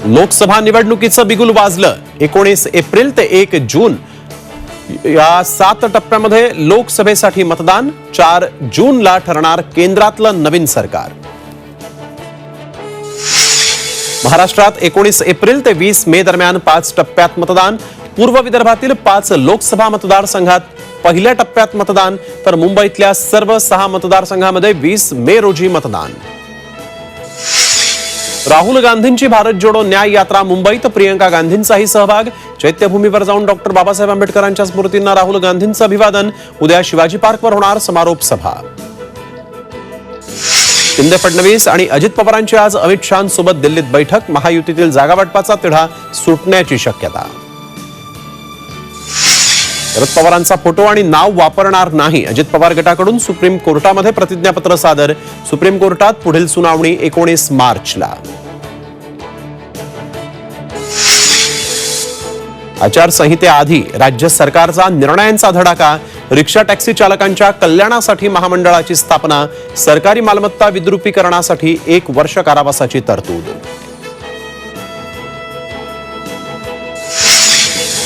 लोकसभा निवडणुकीचं बिगुल वाजलं। 19 एप्रिल ते 1 जून या 7 टप्प्यामध्ये लोकसभेसाठी मतदान। 4 जूनला ठरणार केंद्रातलं नवीन सरकार। महाराष्ट्रात 19 एप्रिल ते 20 मे दरम्यान 5 टप्प्यात मतदान। पूर्व विदर्भातील 5 लोकसभा मतदारसंघात पहिल्या टप्प्यात मतदान, तर मुंबईतल्या सर्व 6 मतदारसंघामध्ये 20 मे रोजी मतदान। राहुल गांधींची भारत जोडो न्याय यात्रा मुंबईत, प्रियंका गांधींचाही सहभाग। चैत्यभूमीवर जाऊन डॉक्टर बाबासाहेब आंबेडकरांच्या स्मृतींना राहुल गांधींचं अभिवादन। उद्या शिवाजी पार्कवर होणार समारोप सभा। शिंदे, फडणवीस आणि अजित पवारांची आज अमित शहांसोबत दिल्लीत बैठक। महायुतीतील जागावाटपाचा तिढा सुटण्याची शक्यता। शरद पवारांचा फोटो आणि नाव वापरणार नाही, अजित पवार गटाकडून सुप्रीम कोर्टामध्ये प्रतिज्ञापत्र सादर। सुप्रीम कोर्टात पुढील सुनावणी 19 मार्चला। आचारसंहितेआधी राज्य सरकारचा निर्णयांचा धडाका। रिक्षा टॅक्सी चालकांच्या कल्याणासाठी महामंडळाची स्थापना। सरकारी मालमत्ता विद्रुपीकरणासाठी 1 वर्ष कारावासाची तरतूद।